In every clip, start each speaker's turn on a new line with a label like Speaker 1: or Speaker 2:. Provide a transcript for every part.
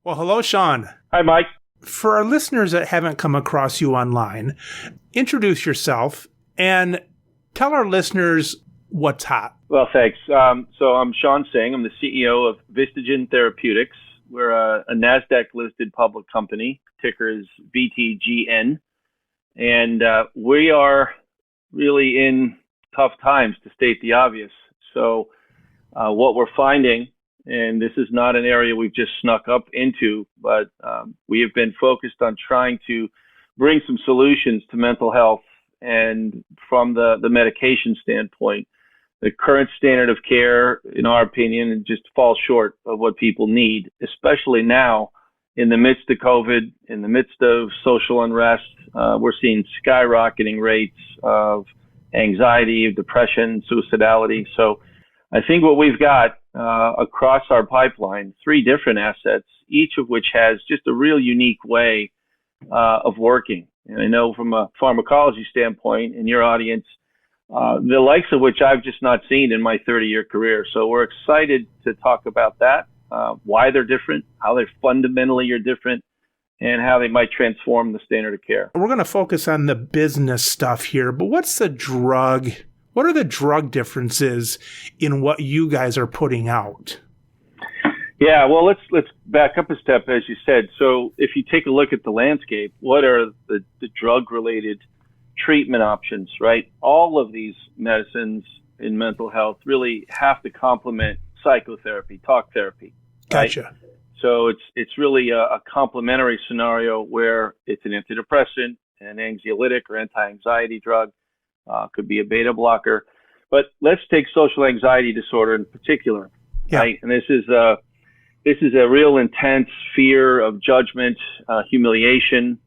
Speaker 1: Well, hello, Shawn.
Speaker 2: Hi, Mike.
Speaker 1: For our listeners that haven't come across you online, introduce yourself and tell our listeners what's hot.
Speaker 2: Well, thanks. So I'm Shawn Singh. I'm the CEO of VistaGen Therapeutics. We're a NASDAQ-listed public company. Ticker is VTGN. And we are really in tough times, to state the obvious. So what we're finding, and this is not an area we've just snuck up into, but we have been focused on trying to bring some solutions to mental health. And from the medication standpoint, the current standard of care, in our opinion, just falls short of what people need, especially now in the midst of COVID, in the midst of social unrest. We're seeing skyrocketing rates of anxiety, depression, suicidality. So I think what we've got across our pipeline, 3 different assets, each of which has just a real unique way of working. And I know from a pharmacology standpoint, in your audience, the likes of which I've just not seen in my 30-year career. So we're excited to talk about that, why they're different, how they fundamentally are different, and how they might transform the standard of care.
Speaker 1: We're going to focus on the business stuff here, but what are the drug differences in what you guys are putting out?
Speaker 2: Yeah, well, let's back up a step, as you said. So if you take a look at the landscape, what are the drug-related treatment options, right? All of these medicines in mental health really have to complement psychotherapy, talk therapy. Right?
Speaker 1: Gotcha.
Speaker 2: So it's really a complementary scenario where it's an antidepressant, an anxiolytic or anti-anxiety drug, could be a beta blocker. But let's take social anxiety disorder in particular, right? And this is a real intense fear of judgment, humiliation,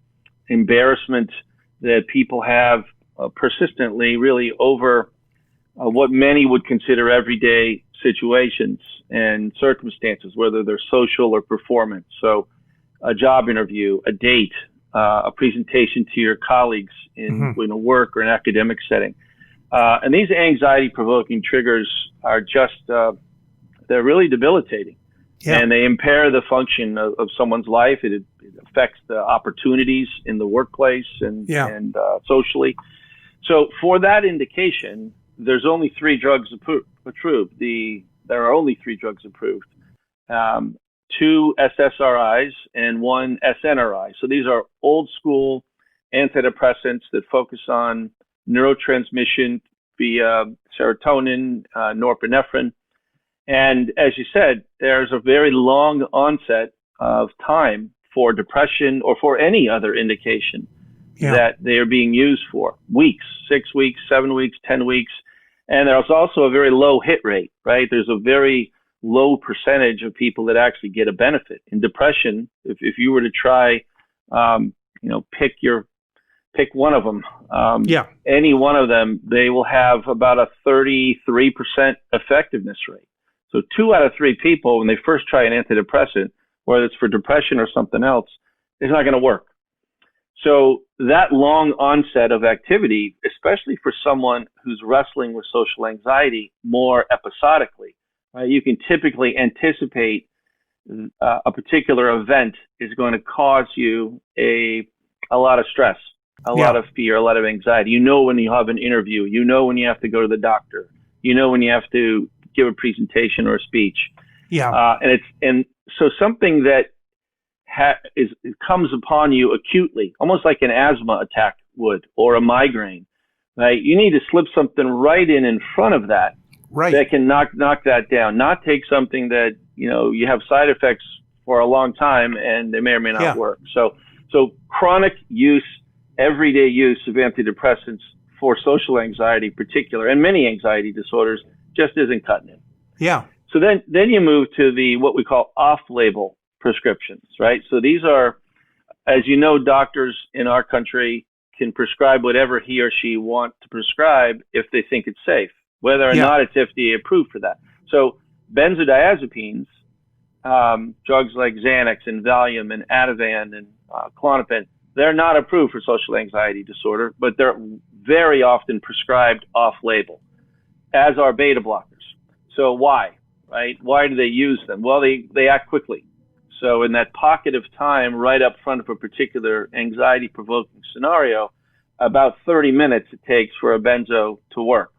Speaker 2: embarrassment that people have persistently, really over what many would consider everyday situations and circumstances, whether they're social or performance. So a job interview, a date, a presentation to your colleagues in a work or an academic setting. And these anxiety-provoking triggers are just, they're really debilitating. Yeah. And they impair the function of someone's life. It affects the opportunities in the workplace and socially. So for that indication, there's only 3 drugs approved. There are only 3 drugs approved. 2 SSRIs and 1 SNRI. So these are old school antidepressants that focus on neurotransmission via serotonin, norepinephrine. And as you said, there's a very long onset of time for depression or for any other indication that they are being used for. Weeks, 6 weeks, 7 weeks, 10 weeks. And there's also a very low hit rate, right? There's a very low percentage of people that actually get a benefit. In depression, if you were to try, pick one of them, any one of them, they will have about a 33% effectiveness rate. So 2 out of 3 people, when they first try an antidepressant, whether it's for depression or something else, it's not going to work. So that long onset of activity, especially for someone who's wrestling with social anxiety more episodically, right, you can typically anticipate a particular event is going to cause you a lot of stress, a lot of fear, a lot of anxiety. You know when you have an interview, you know when you have to go to the doctor, you know when you have to give a presentation or a speech. And so something that comes upon you acutely, almost like an asthma attack would, or a migraine, right? You need to slip something right in front of that, that can knock that down, not take something that, you have side effects for a long time and they may or may not work. So chronic use, everyday use of antidepressants for social anxiety in particular, and many anxiety disorders, just isn't cutting it.
Speaker 1: Yeah.
Speaker 2: So then you move to what we call off-label prescriptions, right? So these are, as you know, doctors in our country can prescribe whatever he or she want to prescribe if they think it's safe, whether or not it's FDA approved for that. So benzodiazepines, drugs like Xanax and Valium and Ativan and Klonopin, they're not approved for social anxiety disorder, but they're very often prescribed off-label, as are beta blockers. So why, right? Why do they use them? Well, they act quickly. So in that pocket of time right up front of a particular anxiety-provoking scenario, about 30 minutes it takes for a benzo to work.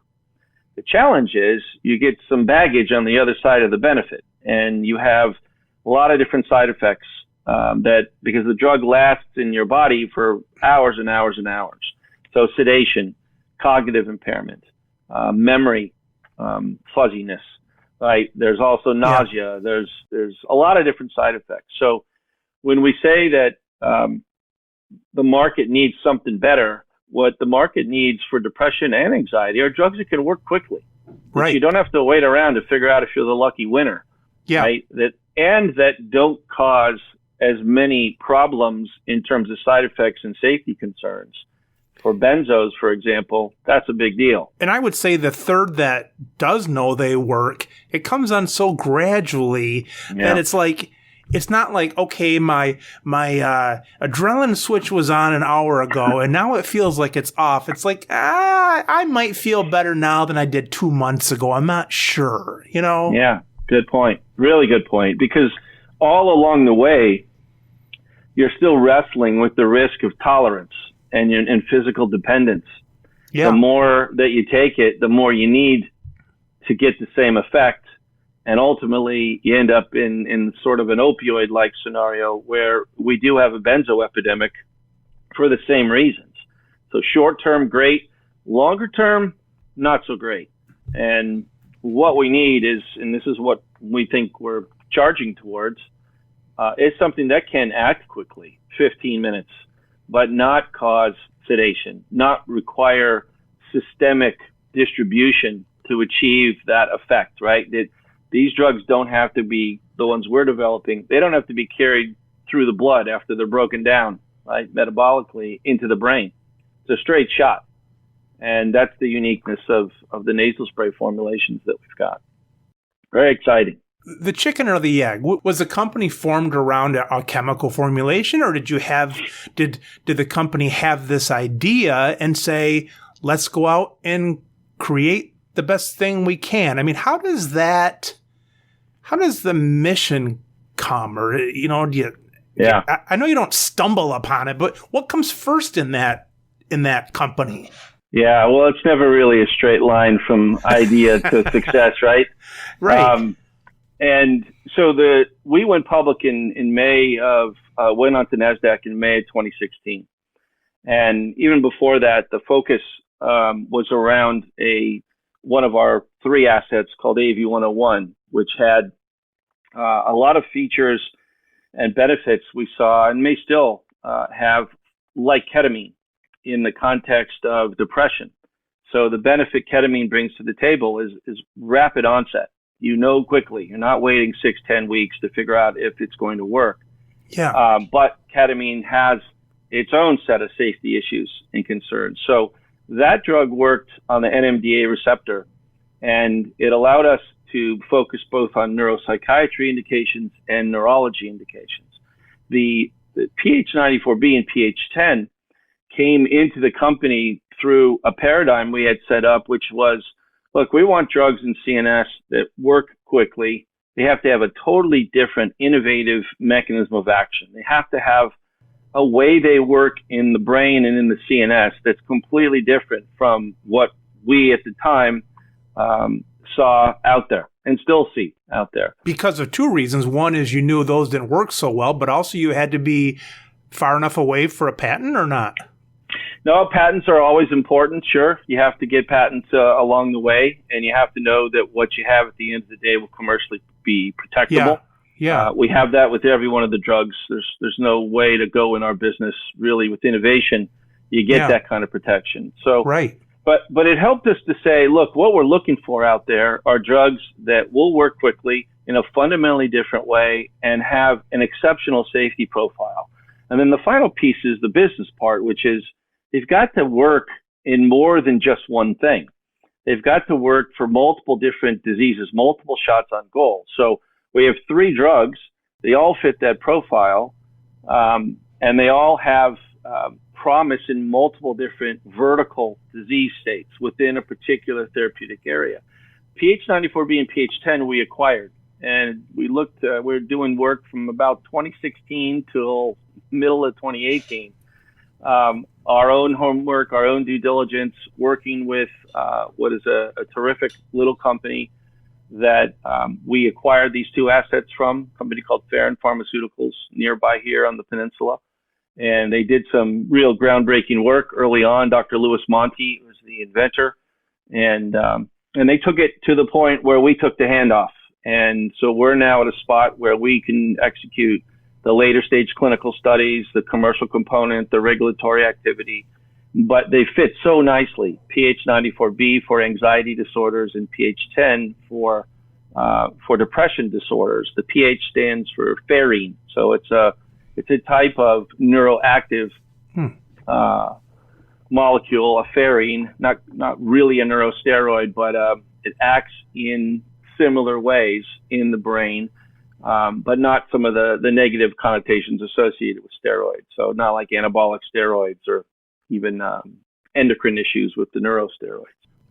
Speaker 2: The challenge is you get some baggage on the other side of the benefit, and you have a lot of different side effects that because the drug lasts in your body for hours and hours and hours. So sedation, cognitive impairment, memory, fuzziness, right? There's also nausea. Yeah. There's a lot of different side effects. So when we say that the market needs something better, what the market needs for depression and anxiety are drugs that can work quickly.
Speaker 1: Right.
Speaker 2: You don't have to wait around to figure out if you're the lucky winner.
Speaker 1: Yeah.
Speaker 2: Right. That don't cause as many problems in terms of side effects and safety concerns. For benzos, for example, that's a big deal.
Speaker 1: And I would say the third that does know they work, it comes on so gradually that it's like, it's not like, okay, my adrenaline switch was on an hour ago and now it feels like it's off. It's like, I might feel better now than I did 2 months ago. I'm not sure, you know?
Speaker 2: Yeah, good point. Really good point. Because all along the way, you're still wrestling with the risk of tolerance and physical dependence. Yeah. The more that you take it, the more you need to get the same effect. And ultimately, you end up in sort of an opioid-like scenario where we do have a benzo epidemic for the same reasons. So short-term, great. Longer-term, not so great. And what we need is, and this is what we think we're charging towards, is something that can act quickly, 15 minutes, but not cause sedation, not require systemic distribution to achieve that effect, right? These drugs don't have to be, the ones we're developing, they don't have to be carried through the blood after they're broken down, right, metabolically into the brain. It's a straight shot. And that's the uniqueness of the nasal spray formulations that we've got. Very exciting.
Speaker 1: The chicken or the egg? Was the company formed around a chemical formulation, or did the company have this idea and say, let's go out and create the best thing we can? I mean, how does the mission come? Or, you know, I know you don't stumble upon it, but what comes first in that company?
Speaker 2: Yeah, well, it's never really a straight line from idea to success, right?
Speaker 1: Right.
Speaker 2: And so we went public in May went onto NASDAQ in May of 2016. And even before that, the focus was around one of our 3 assets called AV101, which had a lot of features and benefits we saw and may still have, like ketamine, in the context of depression. So the benefit ketamine brings to the table is rapid onset. You know quickly. You're not waiting 6-10 weeks to figure out if it's going to work.
Speaker 1: Yeah.
Speaker 2: But ketamine has its own set of safety issues and concerns. So that drug worked on the NMDA receptor, and it allowed us to focus both on neuropsychiatry indications and neurology indications. The PH94B and PH10 came into the company through a paradigm we had set up, which was, look, we want drugs in CNS that work quickly. They have to have a totally different, innovative mechanism of action. They have to have a way they work in the brain and in the CNS that's completely different from what we at the time saw out there and still see out there.
Speaker 1: Because of 2 reasons. One is you knew those didn't work so well, but also you had to be far enough away for a patent or not?
Speaker 2: No, patents are always important. Sure, you have to get patents along the way, and you have to know that what you have at the end of the day will commercially be protectable.
Speaker 1: Yeah.
Speaker 2: We have that with every one of the drugs. There's no way to go in our business really with innovation. You get that kind of protection. So,
Speaker 1: right.
Speaker 2: But it helped us to say, look, what we're looking for out there are drugs that will work quickly in a fundamentally different way and have an exceptional safety profile. And then the final piece is the business part, which is they've got to work in more than just one thing. They've got to work for multiple different diseases, multiple shots on goal. So we have 3 drugs. They all fit that profile, and they all have promise in multiple different vertical disease states within a particular therapeutic area. PH94B and PH10 we acquired. And we're doing work from about 2016 till middle of 2018. Our own homework, our own due diligence, working with what is a terrific little company that we acquired these two assets from, a company called Pharmaceuticals nearby here on the peninsula. And they did some real groundbreaking work early on. Dr. Louis Monti was the inventor. And they took it to the point where we took the handoff. And so we're now at a spot where we can execute the later stage clinical studies, the commercial component, the regulatory activity, but they fit so nicely. PH94B for anxiety disorders and PH10 for depression disorders. The PH stands for pherine, so it's a type of neuroactive molecule, a pherine, not really a neurosteroid, but it acts in similar ways in the brain. But not some of the negative connotations associated with steroids. So not like anabolic steroids or even endocrine issues with the neurosteroids.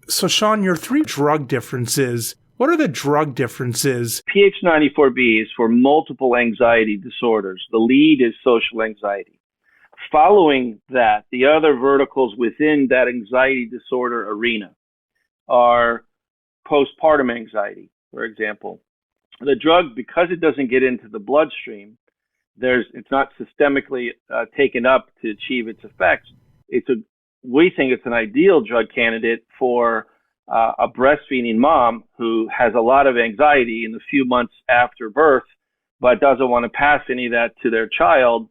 Speaker 1: So Shawn, your three drug differences, what are the drug differences?
Speaker 2: PH94B is for multiple anxiety disorders. The lead is social anxiety. Following that, the other verticals within that anxiety disorder arena are postpartum anxiety, for example. The drug, because it doesn't get into the bloodstream, it's not systemically taken up to achieve its effects. We think it's an ideal drug candidate for a breastfeeding mom who has a lot of anxiety in the few months after birth, but doesn't want to pass any of that to their child,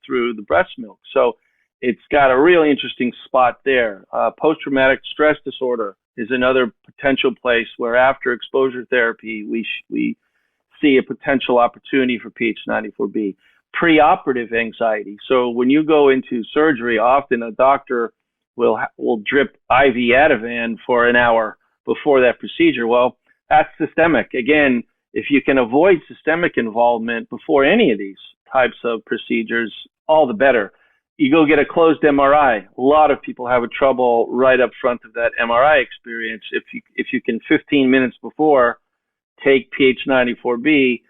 Speaker 2: through the breast milk. So it's got a really interesting spot there. Post-traumatic stress disorder is another potential place where after exposure therapy, we see a potential opportunity for PH94B. Preoperative anxiety. So when you go into surgery, often a doctor will drip IV Ativan for an hour before that procedure. Well, that's systemic. Again, if you can avoid systemic involvement before any of these types of procedures, all the better. You go get a closed MRI. A lot of people have trouble right up front of that MRI experience. If you can 15 minutes before take PH94B,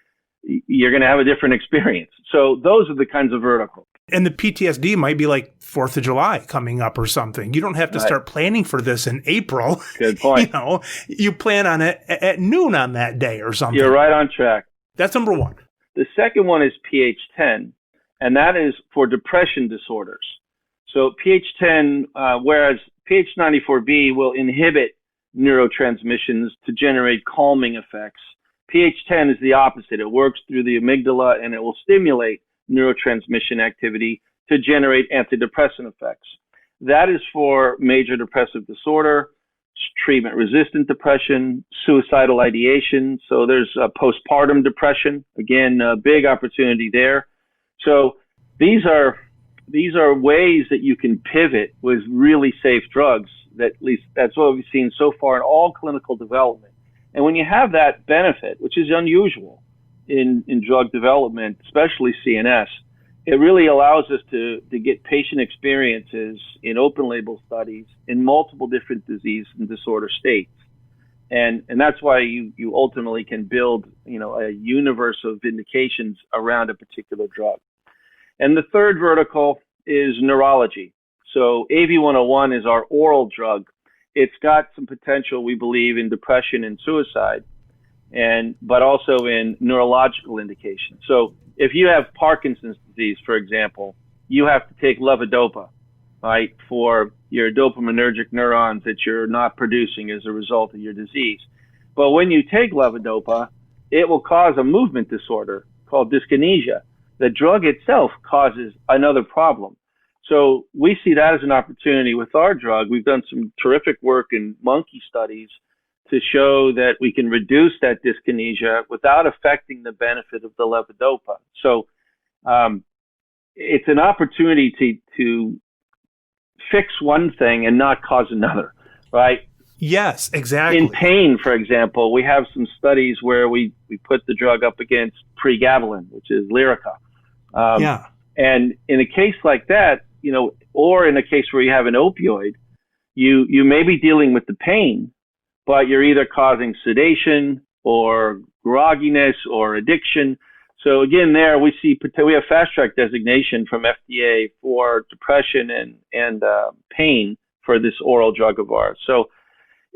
Speaker 2: you're going to have a different experience. So those are the kinds of verticals.
Speaker 1: And the PTSD might be like 4th of July coming up or something. You don't have to start planning for this in April.
Speaker 2: Good point.
Speaker 1: You plan on it at noon on that day or something.
Speaker 2: You're right on track.
Speaker 1: That's number one.
Speaker 2: The second one is PH10, and that is for depression disorders. So PH10, whereas PH94B will inhibit neurotransmissions to generate calming effects, PH10 is the opposite. It works through the amygdala and it will stimulate neurotransmission activity to generate antidepressant effects. That is for major depressive disorder, treatment-resistant depression, suicidal ideation. So there's postpartum depression. Again, a big opportunity there. So these are ways that you can pivot with really safe drugs. At least that's what we've seen so far in all clinical development. And when you have that benefit, which is unusual in drug development, especially CNS, it really allows us to get patient experiences in open label studies in multiple different disease and disorder states. And that's why you ultimately can build, a universe of indications around a particular drug. And the third vertical is neurology. So AV101 is our oral drug. It's got some potential, we believe, in depression and suicide, but also in neurological indications. So if you have Parkinson's disease, for example, you have to take levodopa, right, for your dopaminergic neurons that you're not producing as a result of your disease. But when you take levodopa, it will cause a movement disorder called dyskinesia. The drug itself causes another problem. So we see that as an opportunity with our drug. We've done some terrific work in monkey studies to show that we can reduce that dyskinesia without affecting the benefit of the levodopa. So it's an opportunity to fix one thing and not cause another, right?
Speaker 1: Yes, exactly.
Speaker 2: In pain, for example, we have some studies where we put the drug up against pregabalin, which is Lyrica. And in a case like that, or in a case where you have an opioid, you may be dealing with the pain, but you're either causing sedation or grogginess or addiction. So again, there we have fast track designation from FDA for depression and pain for this oral drug of ours. So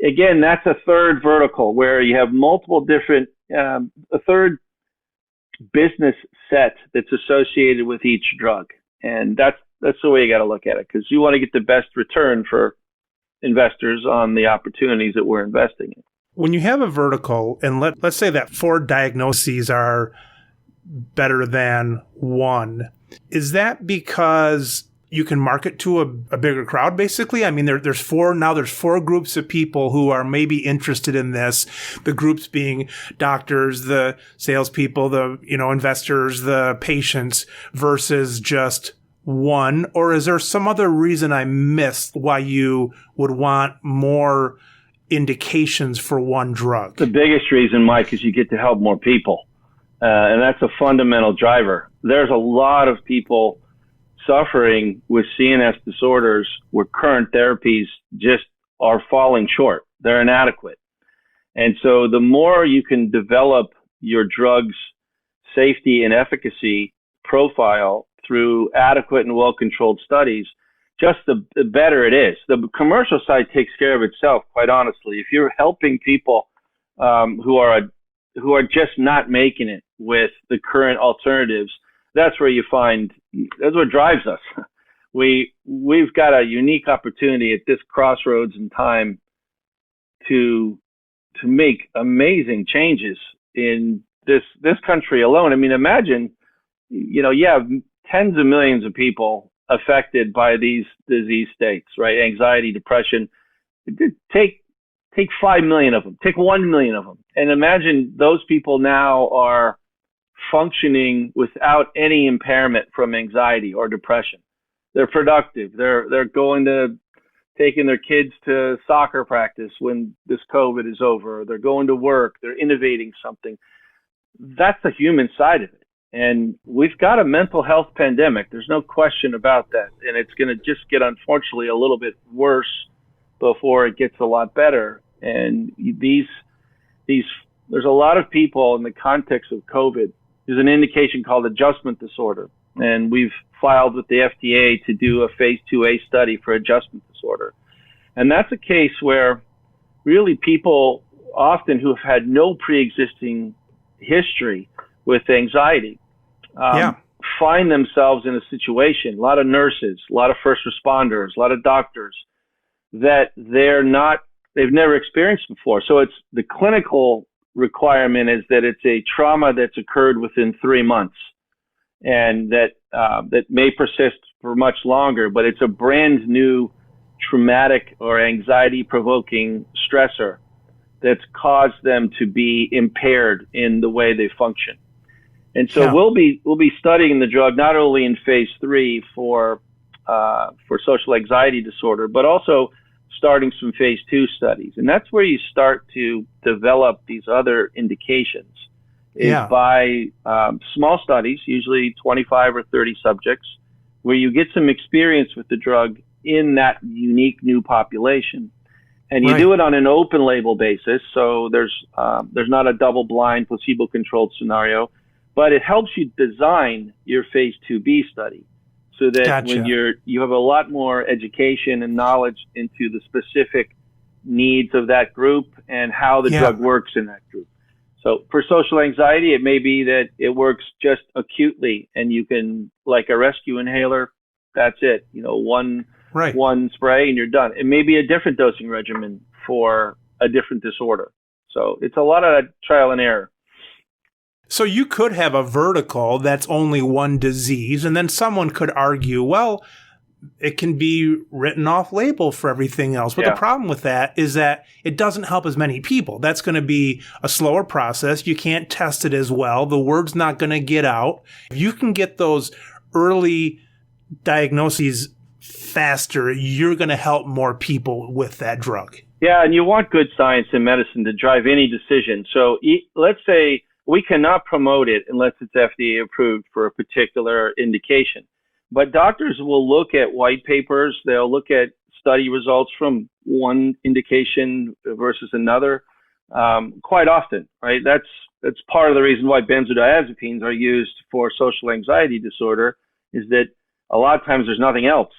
Speaker 2: again, that's a third vertical where you have multiple different, a third business set that's associated with each drug. And that's the way you got to look at it, because you want to get the best return for investors on the opportunities that we're investing in.
Speaker 1: When you have a vertical, and let's say that 4 diagnoses are better than 1, is that because you can market to a bigger crowd, basically? I mean, there's 4 groups of people who are maybe interested in this. The groups being doctors, the salespeople, the investors, the patients, versus just 1. Or is there some other reason I missed why you would want more indications for 1 drug?
Speaker 2: The biggest reason, Mike, is you get to help more people. And that's a fundamental driver. There's a lot of people suffering with CNS disorders where current therapies just are falling short. They're inadequate. And so the more you can develop your drug's safety and efficacy profile through adequate and well-controlled studies, just the better it is. The commercial side takes care of itself, quite honestly. If you're helping people who are just not making it with the current alternatives, that's what drives us. We've got a unique opportunity at this crossroads in time to make amazing changes in this country alone. I mean, imagine, you have tens of millions of people affected by these disease states, right? Anxiety, depression. Take 5 million of them, take 1 million of them, and imagine those people now are functioning without any impairment from anxiety or depression. They're productive. They're taking their kids to soccer practice when this COVID is over. They're going to work. They're innovating something. That's the human side of it. And we've got a mental health pandemic. There's no question about that. And it's going to just get, unfortunately, a little bit worse before it gets a lot better. And there's a lot of people in the context of COVID. There's an indication called adjustment disorder, and we've filed with the FDA to do a phase 2A study for adjustment disorder. And that's a case where really people often who have had no pre-existing history with anxiety find themselves in a situation, a lot of nurses, a lot of first responders, a lot of doctors, that they've never experienced before. So it's the clinical requirement is that it's a trauma that's occurred within 3 months, and that may persist for much longer, but it's a brand new traumatic or anxiety provoking stressor that's caused them to be impaired in the way they function. And so we'll be studying the drug not only in phase 3 for social anxiety disorder, but also starting some phase 2 studies. And that's where you start to develop these other indications, is by small studies, usually 25 or 30 subjects, where you get some experience with the drug in that unique new population. And you do it on an open label basis. So there's not a double blind placebo controlled scenario, but it helps you design your phase 2B study, so that when you have a lot more education and knowledge into the specific needs of that group and how the drug works in that group. So for social anxiety, it may be that it works just acutely, and you can, like a rescue inhaler, that's it, one spray and you're done. It may be a different dosing regimen for a different disorder. So it's a lot of trial and error.
Speaker 1: So you could have a vertical that's only 1 disease, and then someone could argue, well, it can be written off label for everything else. But the problem with that is that it doesn't help as many people. That's going to be a slower process. You can't test it as well. The word's not going to get out. If you can get those early diagnoses faster, you're going to help more people with that drug.
Speaker 2: Yeah, and you want good science in medicine to drive any decision. So let's say we cannot promote it unless it's FDA approved for a particular indication. But doctors will look at white papers. They'll look at study results from one indication versus another quite often, right? that's part of the reason why benzodiazepines are used for social anxiety disorder, is that a lot of times there's nothing else.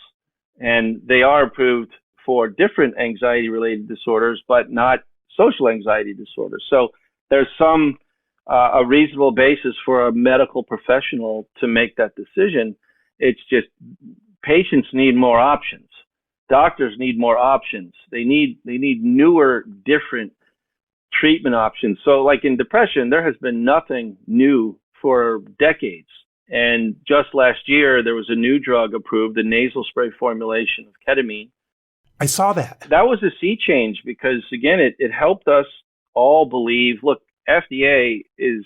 Speaker 2: And they are approved for different anxiety-related disorders, but not social anxiety disorders. So there's a reasonable basis for a medical professional to make that decision. It's just patients need more options. Doctors need more options. They need newer, different treatment options. So like in depression, there has been nothing new for decades. And just last year, there was a new drug approved, a nasal spray formulation of ketamine.
Speaker 1: I saw that.
Speaker 2: That was a sea change because, again, it helped us all believe, look, FDA is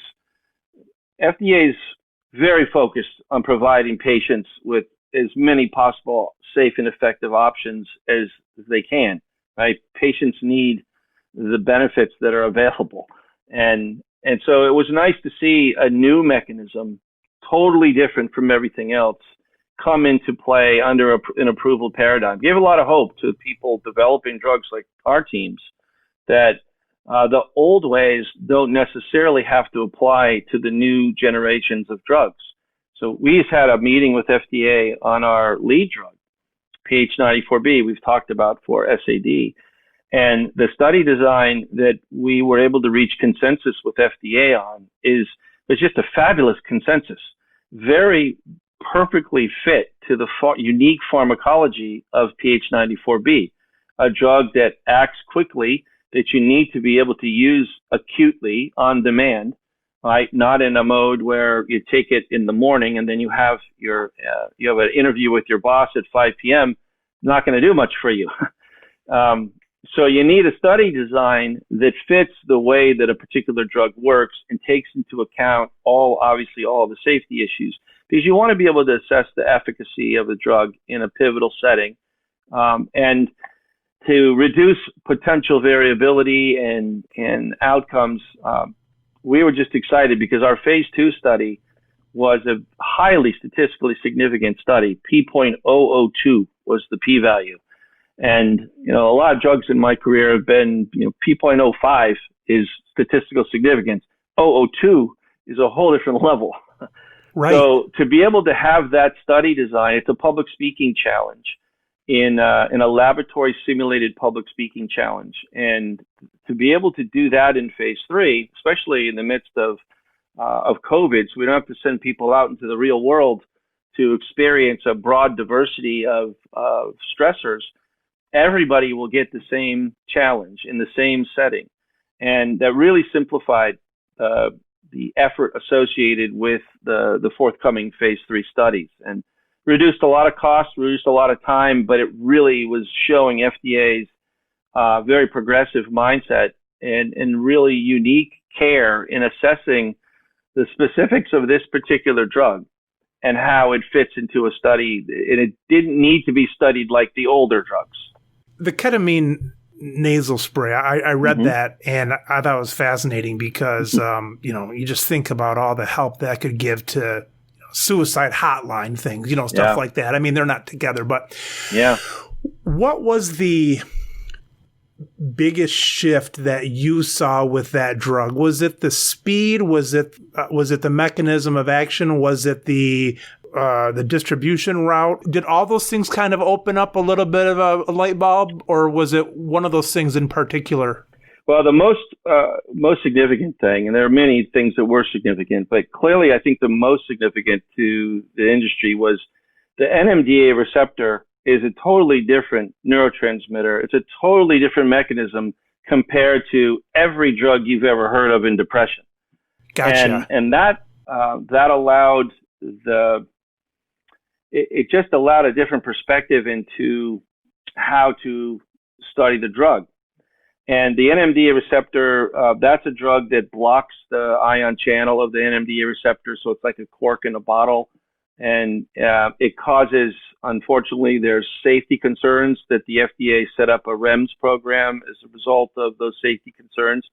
Speaker 2: very focused on providing patients with as many possible safe and effective options as they can, right? Patients need the benefits that are available. And so it was nice to see a new mechanism, totally different from everything else, come into play under an approval paradigm. Gave a lot of hope to people developing drugs like our teams that the old ways don't necessarily have to apply to the new generations of drugs. So we just had a meeting with FDA on our lead drug, PH94B, we've talked about for SAD. And the study design that we were able to reach consensus with FDA on is just a fabulous consensus, very perfectly fit to the unique pharmacology of PH94B, a drug that acts quickly, that you need to be able to use acutely on demand, right? Not in a mode where you take it in the morning and then you have an interview with your boss at 5 p.m. Not going to do much for you. So you need a study design that fits the way that a particular drug works and takes into account all the safety issues, because you want to be able to assess the efficacy of the drug in a pivotal setting, and to reduce potential variability and outcomes. We were just excited because our phase 2 study was a highly statistically significant study. P.002 was the p-value. And, a lot of drugs in my career have been, P.05 is statistical significance. 002 is a whole different level.
Speaker 1: Right.
Speaker 2: So to be able to have that study design, it's a public speaking challenge in a laboratory simulated public speaking challenge. And to be able to do that in phase 3, especially in the midst of COVID, so we don't have to send people out into the real world to experience a broad diversity of stressors. Everybody will get the same challenge in the same setting. And that really simplified the effort associated with the forthcoming phase 3 studies, and reduced a lot of costs, reduced a lot of time, but it really was showing FDA's very progressive mindset and really unique care in assessing the specifics of this particular drug and how it fits into a study. And it didn't need to be studied like the older drugs.
Speaker 1: The ketamine nasal spray, I read that, and I thought it was fascinating because, you just think about all the help that could give to suicide hotline things, stuff like that. I mean, they're not together, but what was the biggest shift that you saw with that drug? Was it the speed? Was it the mechanism of action? Was it the distribution route? Did all those things kind of open up a little bit of a light bulb, or was it one of those things in particular?
Speaker 2: Well, the most significant thing, and there are many things that were significant, but clearly I think the most significant to the industry was the NMDA receptor is a totally different neurotransmitter. It's a totally different mechanism compared to every drug you've ever heard of in depression.
Speaker 1: Gotcha.
Speaker 2: And that allowed it just allowed a different perspective into how to study the drug. And the NMDA receptor, that's a drug that blocks the ion channel of the NMDA receptor. So it's like a cork in a bottle. And it causes, unfortunately, there's safety concerns that the FDA set up a REMS program as a result of those safety concerns.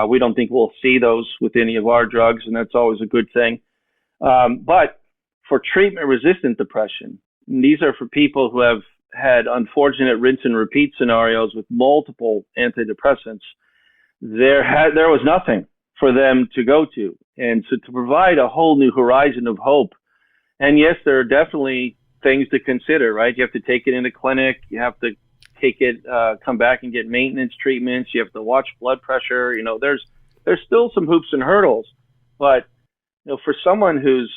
Speaker 2: We don't think we'll see those with any of our drugs, and that's always a good thing. But for treatment-resistant depression, these are for people who have had unfortunate rinse and repeat scenarios with multiple antidepressants. There was nothing for them to go to. And so to provide a whole new horizon of hope. And yes, there are definitely things to consider, right? You have to take it in the clinic. You have to take it, come back and get maintenance treatments. You have to watch blood pressure. There's still some hoops and hurdles, but for someone who's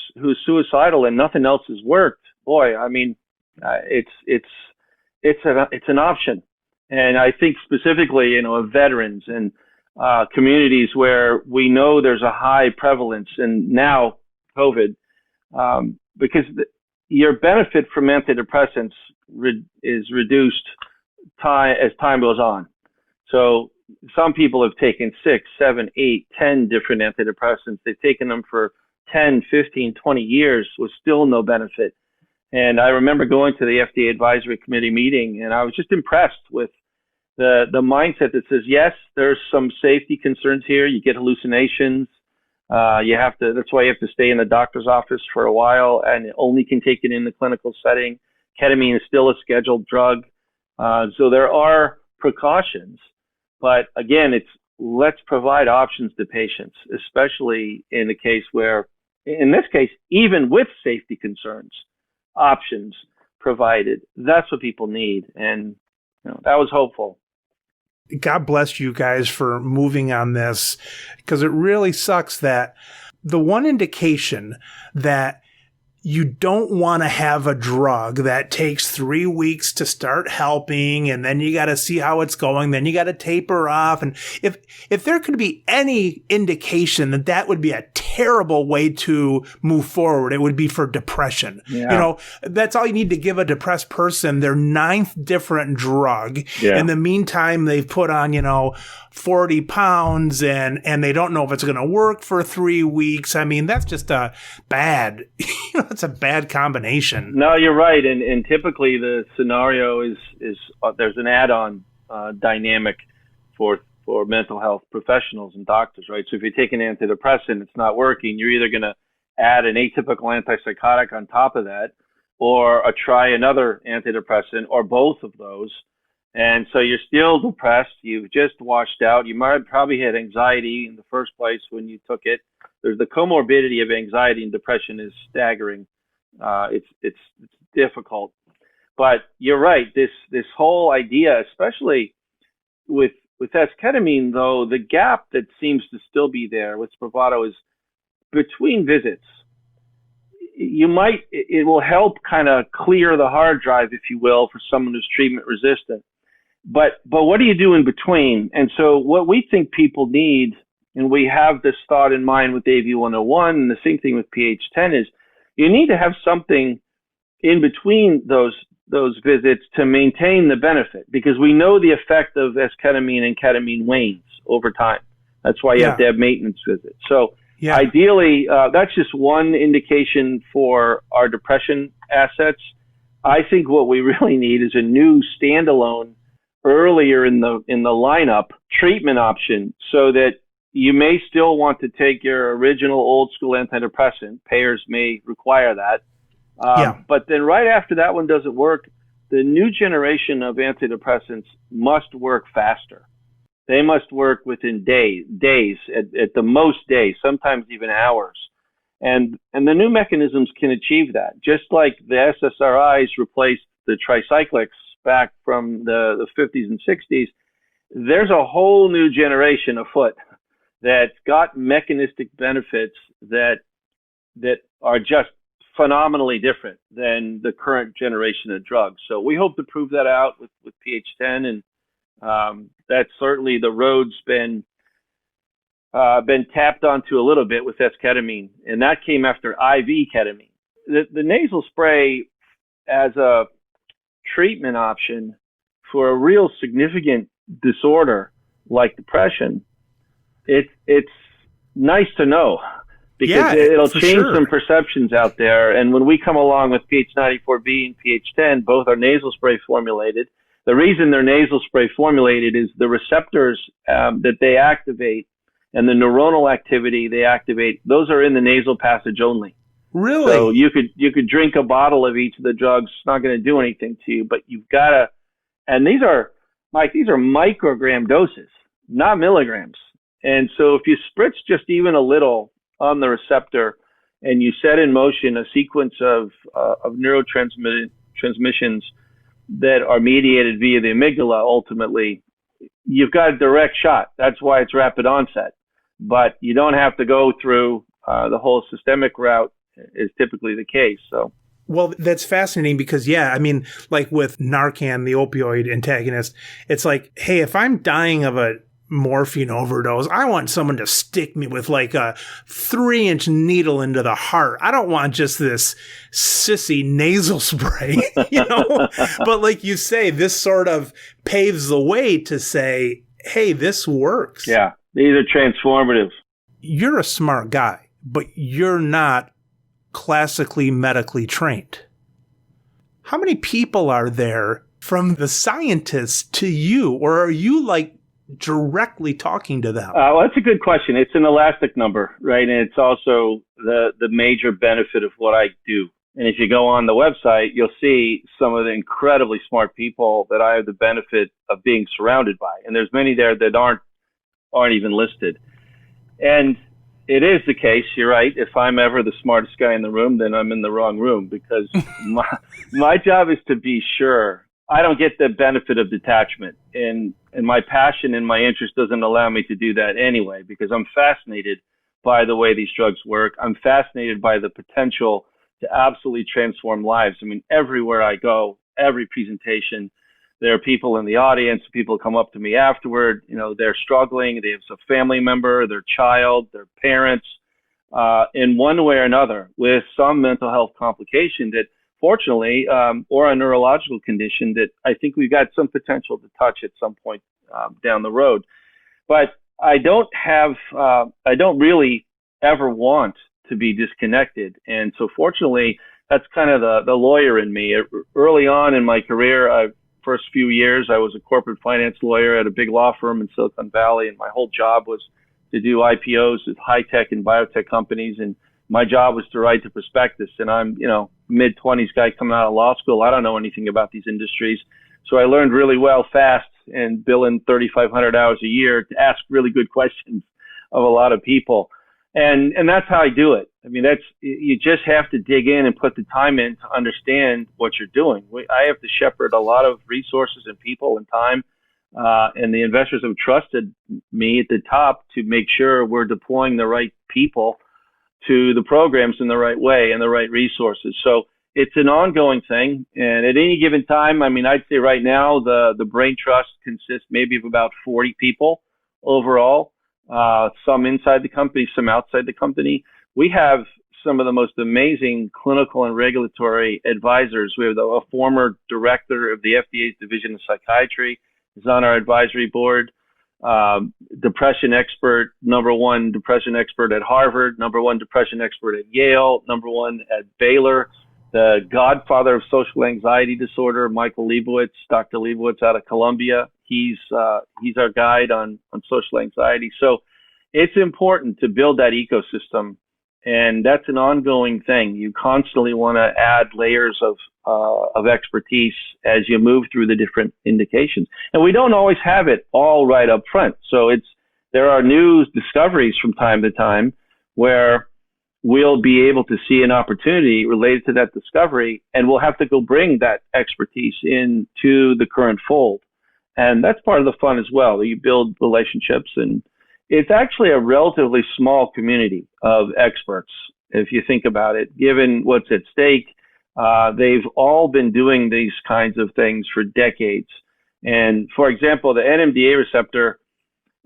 Speaker 2: suicidal and nothing else has worked, boy, I mean, it's an option. And I think specifically, of veterans and communities where we know there's a high prevalence, and now COVID, because your benefit from antidepressants is reduced as time goes on. So some people have taken 6, 7, 8, 10 different antidepressants. They've taken them for 10, 15, 20 years with still no benefit. And I remember going to the FDA advisory committee meeting, and I was just impressed with the mindset that says, yes, there's some safety concerns here. You get hallucinations. That's why you have to stay in the doctor's office for a while, and only can take it in the clinical setting. Ketamine is still a scheduled drug. So there are precautions, but again, let's provide options to patients, especially in the case where, in this case, even with safety concerns, options provided. That's what people need. And that was hopeful.
Speaker 1: God bless you guys for moving on this, because it really sucks that the one indication that you don't want to have a drug that takes 3 weeks to start helping, and then you got to see how it's going, then you got to taper off. And if there could be any indication that would be a terrible way to move forward, it would be for depression.
Speaker 2: Yeah.
Speaker 1: That's all you need to give a depressed person their 9th different drug.
Speaker 2: Yeah.
Speaker 1: In the meantime, they've put on, 40 pounds and they don't know if it's going to work for 3 weeks. I mean, that's just a bad, it's a bad combination.
Speaker 2: No, you're right. And typically the scenario is there's an add-on dynamic for mental health professionals and doctors, right? So if you take an antidepressant, it's not working, you're either going to add an atypical antipsychotic on top of that, or try another antidepressant, or both of those. And so you're still depressed. You've just washed out. You might probably had anxiety in the first place when you took it. There's the comorbidity of anxiety and depression is staggering. It's difficult. But you're right. This whole idea, especially with esketamine, though, the gap that seems to still be there with Spravato is between visits. It will help kind of clear the hard drive, if you will, for someone who's treatment resistant. But what do you do in between? And so what we think people need, and we have this thought in mind with AV101, and the same thing with PH10, is you need to have something in between those visits to maintain the benefit, because we know the effect of esketamine and ketamine wanes over time. That's why you have to have maintenance visits. So ideally, that's just one indication for our depression assets. I think what we really need is a new standalone, earlier in the lineup treatment option, so that you may still want to take your original old school antidepressant. Payers may require that. But then right after that one doesn't work, the new generation of antidepressants must work faster. They must work within days, at the most days, sometimes even hours. And the new mechanisms can achieve that. Just like the SSRIs replaced the tricyclics back from the 50s and 60s, there's a whole new generation afoot that's got mechanistic benefits that are just phenomenally different than the current generation of drugs. So we hope to prove that out with PH10, and that's certainly the road's been tapped onto a little bit with esketamine, and that came after IV ketamine. The nasal spray as a treatment option for a real significant disorder like depression, it's nice to know, because it'll change some perceptions out there. And when we come along with PH94B and PH10, both are nasal spray formulated. The reason they're nasal spray formulated is the receptors that they activate and the neuronal activity they activate, those are in the nasal passage only.
Speaker 1: Really?
Speaker 2: So you could drink a bottle of each of the drugs. It's not going to do anything to you, but you've got to, and these are, Mike, these are microgram doses, not milligrams. And so if you spritz just even a little on the receptor and you set in motion a sequence of neurotransmissions that are mediated via the amygdala, ultimately, you've got a direct shot. That's why it's rapid onset. But you don't have to go through the whole systemic route is typically the case. So.
Speaker 1: Well, that's fascinating because, yeah, I mean, like with Narcan, the opioid antagonist, it's like, hey, if I'm dying of a morphine overdose, I want someone to stick me with like a 3-inch needle into the heart. I don't want just this sissy nasal spray, But like you say, this sort of paves the way to say, hey, this works.
Speaker 2: Yeah, these are transformative.
Speaker 1: You're a smart guy, but you're not classically medically trained. How many people are there from the scientists to you, or are you like directly talking to them?
Speaker 2: Well, that's a good question. It's an elastic number, right? And it's also the major benefit of what I do. And if you go on the website, you'll see some of the incredibly smart people that I have the benefit of being surrounded by. And there's many there that aren't even listed. And it is the case, you're right. If I'm ever the smartest guy in the room, then I'm in the wrong room, because my job is to be sure I don't get the benefit of detachment. And my passion and my interest doesn't allow me to do that anyway, because I'm fascinated by the way these drugs work. I'm fascinated by the potential to absolutely transform lives. I mean, everywhere I go, every presentation, there are people in the audience, people come up to me afterward, they're struggling, they have a family member, their child, their parents, in one way or another with some mental health complication that fortunately, or a neurological condition that I think we've got some potential to touch at some point down the road. But I don't really ever want to be disconnected. And so fortunately, that's kind of the lawyer in me. Early on in my career, first few years, I was a corporate finance lawyer at a big law firm in Silicon Valley, and my whole job was to do IPOs with high-tech and biotech companies, and my job was to write the prospectus. And I'm, mid-20s guy coming out of law school. I don't know anything about these industries. So I learned really well fast and billing 3,500 hours a year to ask really good questions of a lot of people. And that's how I do it. I mean, you just have to dig in and put the time in to understand what you're doing. I have to shepherd a lot of resources and people and time, and the investors have trusted me at the top to make sure we're deploying the right people to the programs in the right way and the right resources. So it's an ongoing thing. And at any given time, I mean, I'd say right now, the Brain Trust consists maybe of about 40 people overall. Some inside the company, some outside the company. We have some of the most amazing clinical and regulatory advisors. We have a former director of the FDA's Division of Psychiatry is on our advisory board. Depression expert, #1 depression expert at Harvard, #1 depression expert at Yale, #1 at Baylor. The godfather of social anxiety disorder, Michael Leibowitz, Dr. Leibowitz out of Columbia. He's our guide on social anxiety. So it's important to build that ecosystem, and that's an ongoing thing. You constantly want to add layers of expertise as you move through the different indications. And we don't always have it all right up front. So there are new discoveries from time to time where we'll be able to see an opportunity related to that discovery, and we'll have to go bring that expertise into the current fold. And that's part of the fun as well. You build relationships, and it's actually a relatively small community of experts, if you think about it, given what's at stake. They've all been doing these kinds of things for decades. And for example, the NMDA receptor,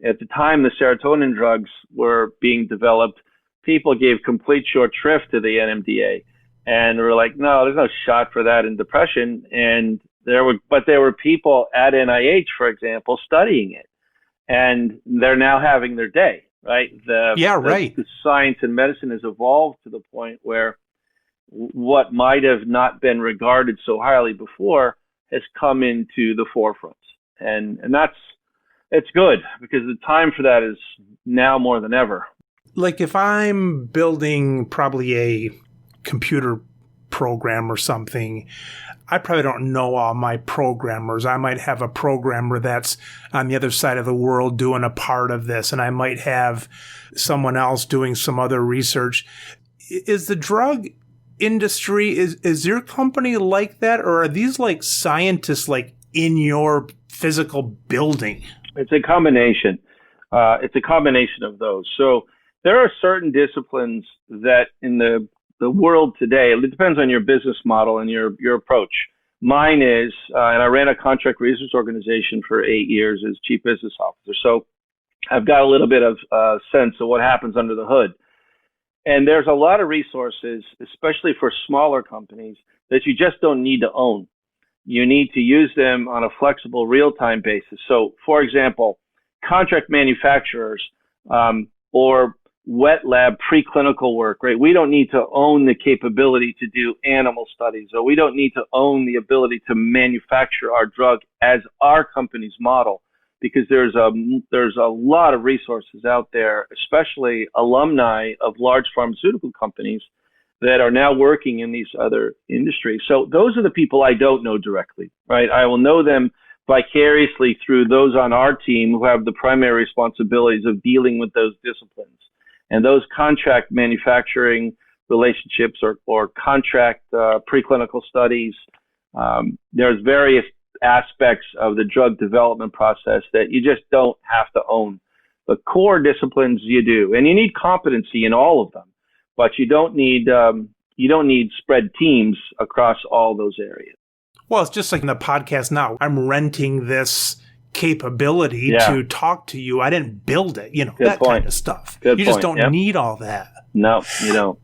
Speaker 2: at the time the serotonin drugs were being developed, people gave complete short shrift to the NMDA and were like, no, there's no shot for that in depression. And there were people at NIH, for example, studying it, and they're now having their day, right? The science and medicine has evolved to the point where what might have not been regarded so highly before has come into the forefront. And it's good, because the time for that is now more than ever.
Speaker 1: Like if I'm building probably a computer program or something, I probably don't know all my programmers. I might have a programmer that's on the other side of the world doing a part of this, and I might have someone else doing some other research. Is the drug industry, is your company like that, or are these like scientists like in your physical building?
Speaker 2: It's a combination. It's a combination of those. So there are certain disciplines that in the world today, it depends on your business model and your approach. Mine is, and I ran a contract research organization for 8 years as chief business officer. So I've got a little bit of sense of what happens under the hood. And there's a lot of resources, especially for smaller companies, that you just don't need to own. You need to use them on a flexible, real-time basis. So, for example, contract manufacturers or wet lab preclinical work, right? We don't need to own the capability to do animal studies, or we don't need to own the ability to manufacture our drug as our company's model, because there's a lot of resources out there, especially alumni of large pharmaceutical companies that are now working in these other industries. So those are the people I don't know directly, right? I will know them vicariously through those on our team who have the primary responsibilities of dealing with those disciplines. And those contract manufacturing relationships or contract preclinical studies, there's various aspects of the drug development process that you just don't have to own. The core disciplines you do, and you need competency in all of them, but you don't need spread teams across all those areas.
Speaker 1: Well, it's just like in the podcast now. I'm renting this capability to talk to you. I didn't build it, that kind of stuff. You just don't need all that.
Speaker 2: No, you don't.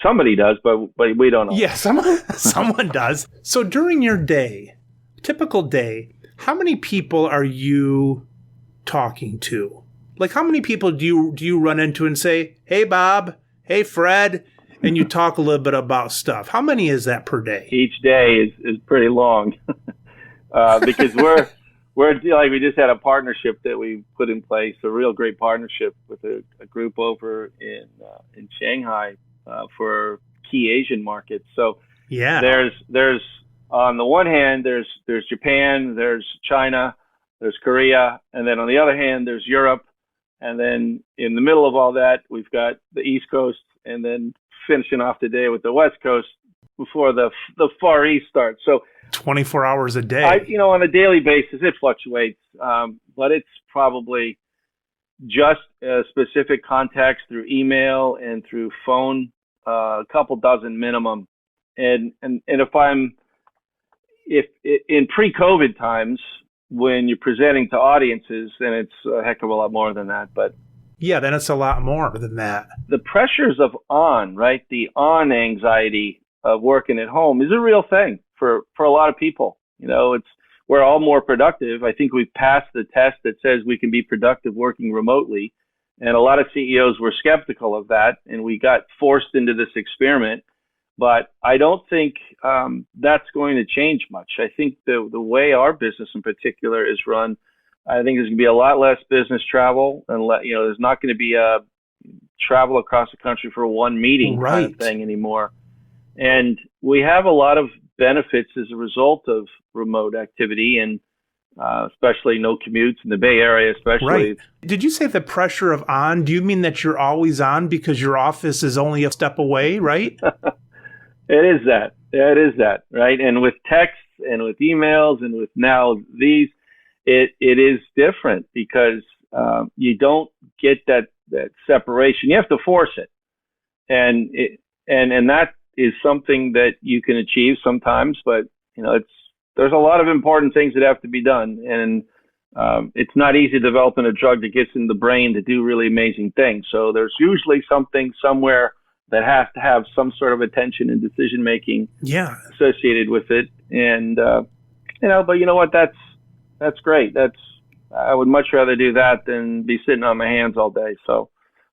Speaker 2: Somebody does, but we don't know.
Speaker 1: Yeah, someone does. So during your day, typical day, how many people are you talking to? Like, how many people do you run into and say, "Hey, Bob, hey, Fred," and you talk a little bit about stuff? How many is that per day?
Speaker 2: Each day is pretty long because we're like, we just had a partnership that we put in place, a real great partnership with a group over in Shanghai for key Asian markets. So there's on the one hand, there's Japan, there's China, there's Korea, and then on the other hand, there's Europe. And then in the middle of all that, we've got the East Coast, and then finishing off the day with the West Coast before the Far East starts. So
Speaker 1: 24 hours a day.
Speaker 2: On a daily basis, it fluctuates, but it's probably just specific contacts through email and through phone, a couple dozen minimum. And if in pre-COVID times, when you're presenting to audiences, then it's a heck of a lot more than that. But
Speaker 1: yeah, then it's a lot more than that.
Speaker 2: The pressures of right? The anxiety of working at home is a real thing for a lot of people. We're all more productive. I think we've passed the test that says we can be productive working remotely. And a lot of CEOs were skeptical of that, and we got forced into this experiment. But I don't think that's going to change much. I think the way our business in particular is run, I think there's going to be a lot less business travel, and there's not going to be a travel across the country for one meeting kind of thing anymore. And we have a lot of benefits as a result of remote activity, and especially no commutes in the Bay Area, especially.
Speaker 1: Right. Did you say the pressure of on? Do you mean that you're always on because your office is only a step away, right?
Speaker 2: It is that. Yeah, it is that, right? And with texts and with emails and with now these, it is different because you don't get that separation. You have to force it, and that is something that you can achieve sometimes. But there's a lot of important things that have to be done, and it's not easy developing a drug that gets in the brain to do really amazing things. So there's usually something somewhere that has to have some sort of attention and decision making associated with it. And but you know what? That's great. I would much rather do that than be sitting on my hands all day. So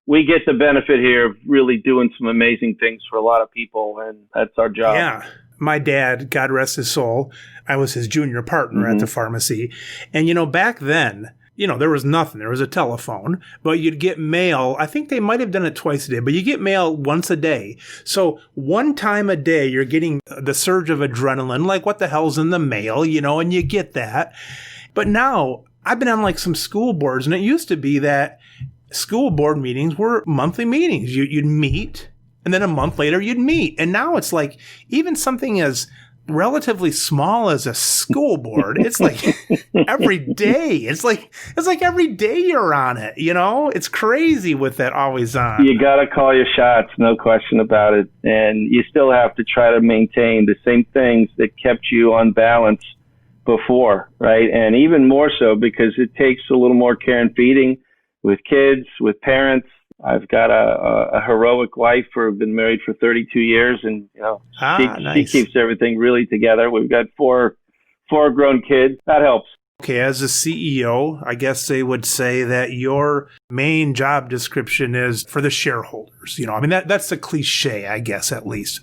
Speaker 2: we get the benefit here of really doing some amazing things for a lot of people, and that's our job.
Speaker 1: Yeah. My dad, God rest his soul, I was his junior partner at the pharmacy. And, back then, there was nothing. There was a telephone, but you'd get mail. I think they might have done it twice a day, but you get mail once a day. So one time a day, you're getting the surge of adrenaline, like what the hell's in the mail, and you get that. But now I've been on like some school boards, and it used to be that school board meetings were monthly meetings. You'd meet, and then a month later you'd meet. And now it's like even something as relatively small as a school board, it's like every day. It's like every day you're on it, It's crazy with that always on.
Speaker 2: You got to call your shots, no question about it. And you still have to try to maintain the same things that kept you on balance before, right? And even more so because it takes a little more care and feeding with kids, with parents. I've got a heroic wife who's been married for 32 years, and she keeps everything really together. We've got four grown kids. That helps.
Speaker 1: Okay, as a CEO, I guess they would say that your main job description is for the shareholders. That's the cliche, I guess, at least.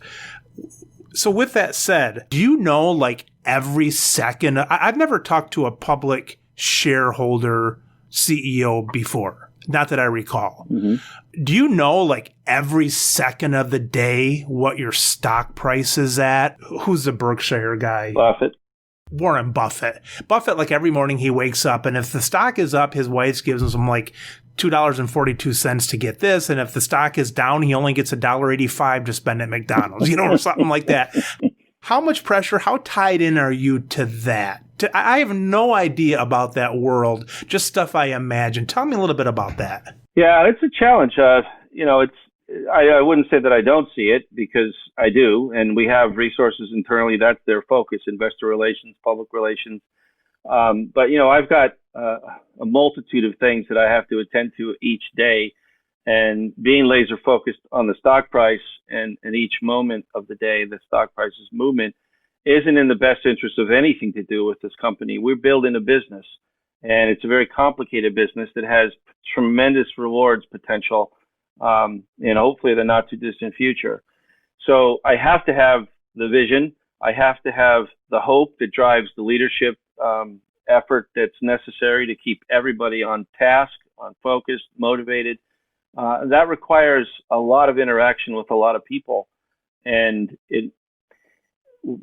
Speaker 1: So with that said, do you know like every second? I've never talked to a public shareholder CEO before. Not that I recall. Mm-hmm. Do you know like every second of the day what your stock price is at? Who's the Berkshire guy?
Speaker 2: Buffett.
Speaker 1: Warren Buffett. Buffett, like every morning he wakes up, and if the stock is up, his wife gives him some like $2.42 to get this. And if the stock is down, he only gets $1.85 to spend at McDonald's, or something like that. How much pressure, how tied in are you to that? I have no idea about that world, just stuff I imagine. Tell me a little bit about that.
Speaker 2: Yeah, it's a challenge. I wouldn't say that I don't see it, because I do. And we have resources internally. That's their focus, investor relations, public relations. But I've got a multitude of things that I have to attend to each day. And being laser focused on the stock price and each moment of the day, the stock price's movement isn't in the best interest of anything to do with this company. We're building a business, and it's a very complicated business that has tremendous rewards potential, and hopefully the not too distant future. So I have to have the vision. I have to have the hope that drives the leadership effort that's necessary to keep everybody on task, on focus, motivated. That requires a lot of interaction with a lot of people. And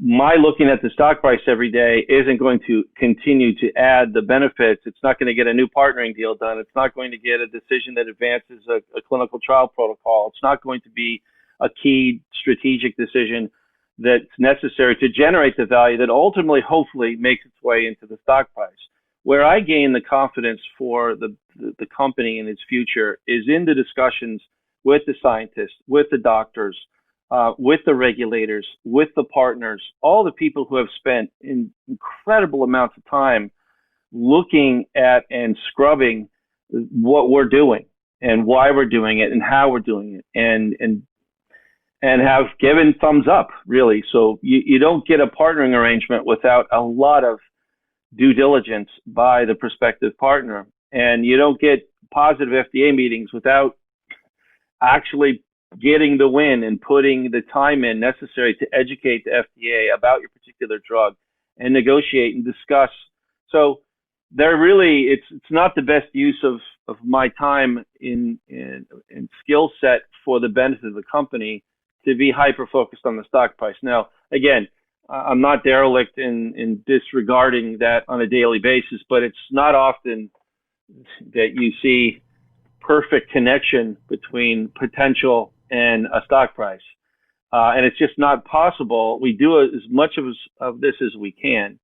Speaker 2: my looking at the stock price every day isn't going to continue to add the benefits. It's not going to get a new partnering deal done. It's not going to get a decision that advances a clinical trial protocol. It's not going to be a key strategic decision that's necessary to generate the value that ultimately, hopefully, makes its way into the stock price. Where I gain the confidence for the company and its future is in the discussions with the scientists, with the doctors, with the regulators, with the partners, all the people who have spent incredible amounts of time looking at and scrubbing what we're doing and why we're doing it and how we're doing it, and have given thumbs up, really. So you don't get a partnering arrangement without a lot of due diligence by the prospective partner. And you don't get positive FDA meetings without actually getting the win and putting the time in necessary to educate the FDA about your particular drug and negotiate and discuss. So they're really, it's not the best use of my time in skill set for the benefit of the company to be hyper focused on the stock price. Now, again, I'm not derelict in disregarding that on a daily basis, but it's not often that you see perfect connection between potential and a stock price. And it's just not possible. We do as much of this as we can,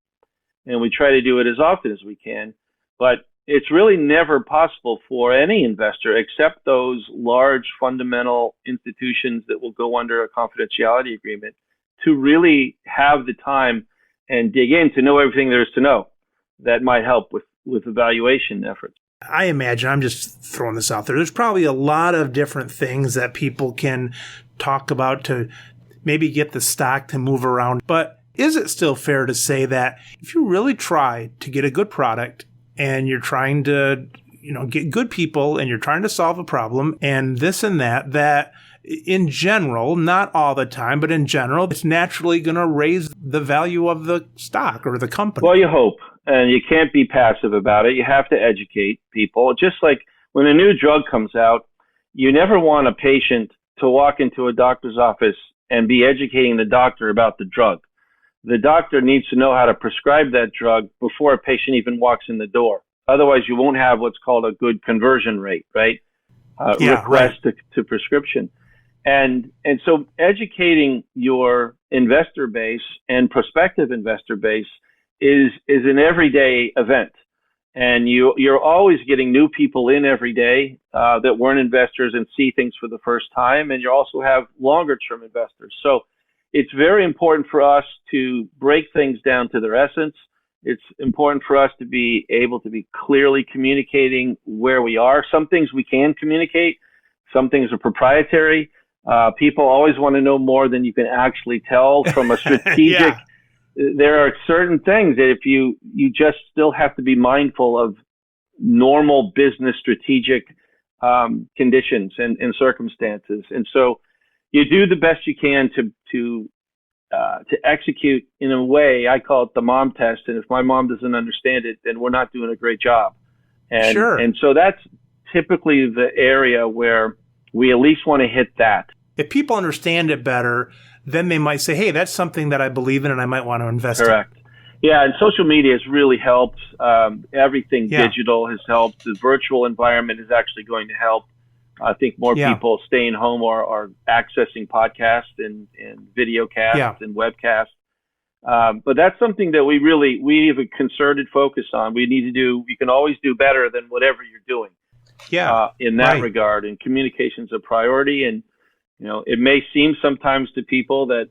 Speaker 2: and we try to do it as often as we can, but it's really never possible for any investor, except those large fundamental institutions that will go under a confidentiality agreement, to really have the time and dig in to know everything there is to know that might help with evaluation efforts.
Speaker 1: I imagine, I'm just throwing this out there, there's probably a lot of different things that people can talk about to maybe get the stock to move around. But is it still fair to say that if you really try to get a good product and you're trying to, get good people and you're trying to solve a problem and this and that in general, not all the time, but in general, it's naturally going to raise the value of the stock or the company.
Speaker 2: Well, you hope, and you can't be passive about it. You have to educate people. Just like when a new drug comes out, you never want a patient to walk into a doctor's office and be educating the doctor about the drug. The doctor needs to know how to prescribe that drug before a patient even walks in the door. Otherwise, you won't have what's called a good conversion rate, right? Request to prescription. And so educating your investor base and prospective investor base is an everyday event. And you're always getting new people in every day that weren't investors and see things for the first time. And you also have longer term investors. So it's very important for us to break things down to their essence. It's important for us to be able to be clearly communicating where we are. Some things we can communicate. Some things are proprietary. People always want to know more than you can actually tell from a strategic. There are certain things that if you just still have to be mindful of normal business strategic conditions and circumstances. And so you do the best you can to execute in a way. I call it the mom test. And if my mom doesn't understand it, then we're not doing a great job. And,
Speaker 1: sure.
Speaker 2: And so that's typically the area where we at least want to hit that.
Speaker 1: If people understand it better, then they might say, hey, that's something that I believe in and I might want to invest
Speaker 2: Correct.
Speaker 1: in.
Speaker 2: Yeah, and social media has really helped. Everything digital has helped. The virtual environment is actually going to help. I think more people staying home are accessing podcasts and video casts and webcasts. But that's something that we have a concerted focus on. We need to do. You can always do better than whatever you're doing. In that regard, and communication is a priority. And it may seem sometimes to people that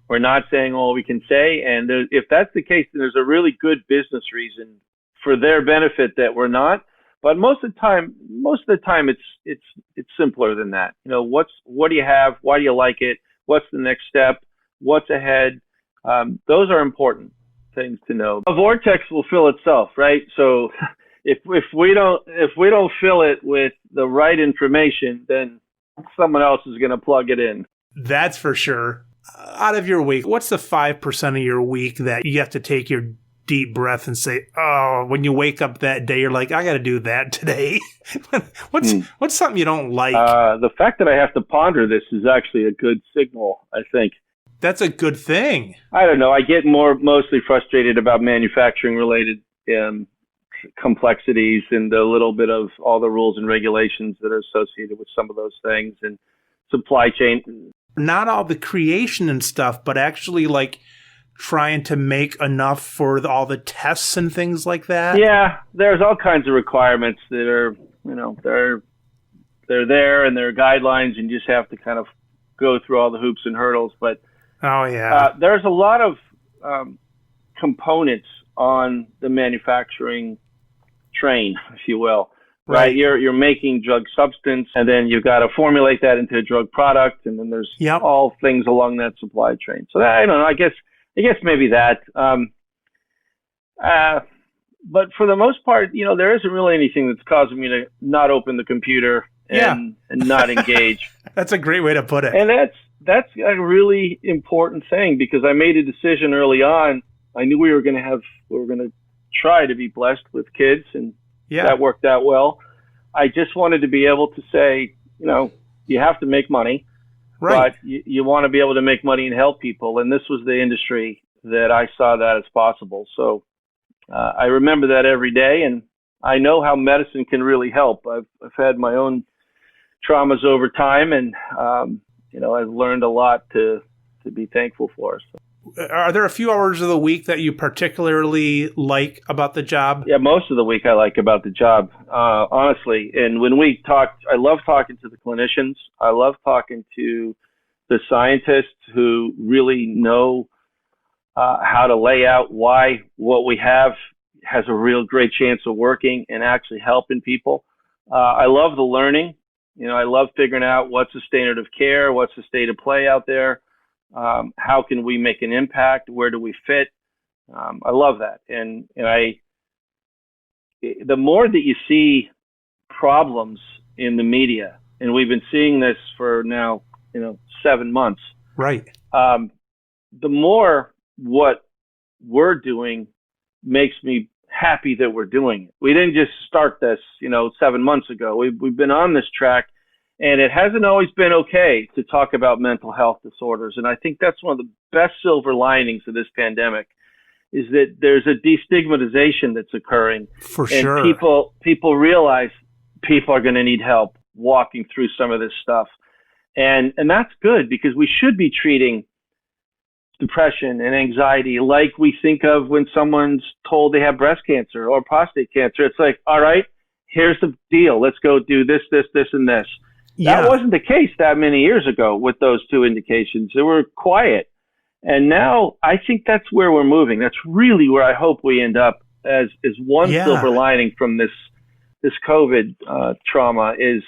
Speaker 2: we're not saying all we can say. And if that's the case, then there's a really good business reason for their benefit that we're not. But most of the time, it's simpler than that. What do you have? Why do you like it? What's the next step? What's ahead? Those are important things to know. A vortex will fill itself, right? So if we don't fill it with the right information, then someone else is going to plug it in.
Speaker 1: That's for sure. Out of your week, what's the 5% of your week that you have to take your deep breath and say, oh, when you wake up that day, you're like, I got to do that today. What's something you don't like?
Speaker 2: The fact that I have to ponder this is actually a good signal, I think.
Speaker 1: That's a good thing.
Speaker 2: I don't know. I get mostly frustrated about manufacturing related complexities and a little bit of all the rules and regulations that are associated with some of those things and supply chain.
Speaker 1: Not all the creation and stuff, but actually like trying to make enough for all the tests and things like that. Yeah,
Speaker 2: there's all kinds of requirements that are, they're there and there are guidelines and you just have to kind of go through all the hoops and hurdles. But there's a lot of components on the manufacturing train, if you will. Right. You're making drug substance, and then you've got to formulate that into a drug product, and then there's all things along that supply chain. So I don't know. I guess maybe that. But for the most part, there isn't really anything that's causing me to not open the computer and not engage.
Speaker 1: That's a great way to put it.
Speaker 2: And that's a really important thing because I made a decision early on. I knew we were going to try to be blessed with kids, and that worked out well. I just wanted to be able to say, you have to make money, but you want to be able to make money and help people. And this was the industry that I saw that as possible. So I remember that every day, and I know how medicine can really help. I've had my own traumas over time, and I've learned a lot to be thankful for. So.
Speaker 1: Are there a few hours of the week that you particularly like about the job?
Speaker 2: Yeah, most of the week I like about the job, honestly. And when we talk, I love talking to the clinicians. I love talking to the scientists who really know how to lay out why what we have has a real great chance of working and actually helping people. I love the learning. I love figuring out what's the standard of care, what's the state of play out there. How can we make an impact? Where do we fit? I love that. And the more that you see problems in the media, and we've been seeing this for now, 7 months.
Speaker 1: Right.
Speaker 2: The more what we're doing makes me happy that we're doing it. We didn't just start this, 7 months ago. We've been on this track, and it hasn't always been okay to talk about mental health disorders. And I think that's one of the best silver linings of this pandemic, is that there's a destigmatization that's occurring.
Speaker 1: For
Speaker 2: and
Speaker 1: sure.
Speaker 2: People realize people are going to need help walking through some of this stuff. And that's good, because we should be treating depression and anxiety like we think of when someone's told they have breast cancer or prostate cancer. It's like, all right, here's the deal. Let's go do this, this, this, and this.
Speaker 1: Yeah.
Speaker 2: That wasn't the case that many years ago with those two indications. They were quiet. And now I think that's where we're moving. That's really where I hope we end up as one silver lining from this COVID trauma, is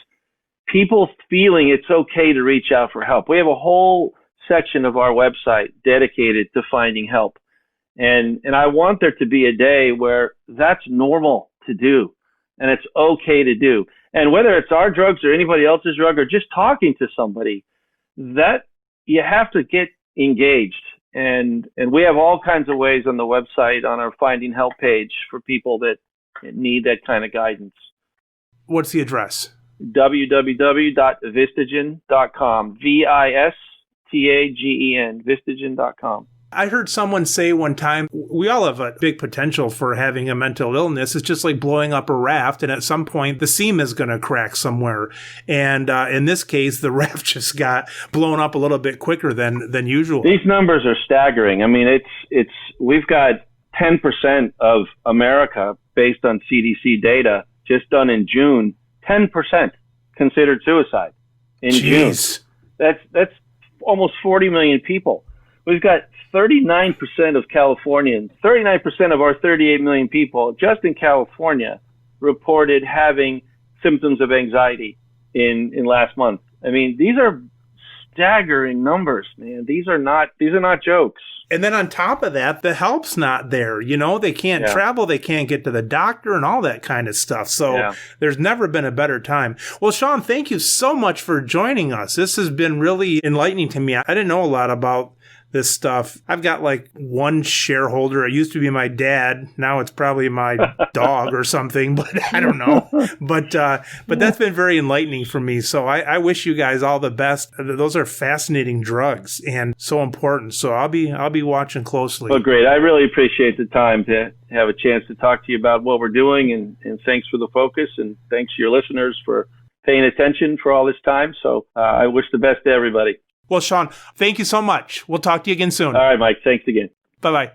Speaker 2: people feeling it's okay to reach out for help. We have a whole section of our website dedicated to finding help. And I want there to be a day where that's normal to do and it's okay to do. And whether it's our drugs or anybody else's drug or just talking to somebody, that you have to get engaged. And we have all kinds of ways on the website, on our Finding Help page, for people that need that kind of guidance.
Speaker 1: What's the address?
Speaker 2: www.vistagen.com. VISTAGEN, Vistagen.com.
Speaker 1: I heard someone say one time, we all have a big potential for having a mental illness. It's just like blowing up a raft, and at some point the seam is going to crack somewhere. And in this case, the raft just got blown up a little bit quicker than usual.
Speaker 2: These numbers are staggering. I mean, we've got 10% of America, based on CDC data, just done in June, 10% considered suicide in June. That's almost 40 million people. We've got 39% of Californians, 39% of our 38 million people just in California reported having symptoms of anxiety in last month. I mean, these are staggering numbers, man. These are not jokes.
Speaker 1: And then on top of that, the help's not there. They can't travel, they can't get to the doctor and all that kind of stuff. So there's never been a better time. Well, Shawn, thank you so much for joining us. This has been really enlightening to me. I didn't know a lot about this stuff. I've got like one shareholder. It used to be my dad. Now it's probably my dog or something, but I don't know. But that's been very enlightening for me. So I wish you guys all the best. Those are fascinating drugs and so important. So I'll be watching closely.
Speaker 2: Well, great. I really appreciate the time to have a chance to talk to you about what we're doing, and thanks for the focus, and thanks to your listeners for paying attention for all this time. So I wish the best to everybody.
Speaker 1: Well, Shawn, thank you so much. We'll talk to you again soon.
Speaker 2: All right, Mike. Thanks again.
Speaker 1: Bye-bye.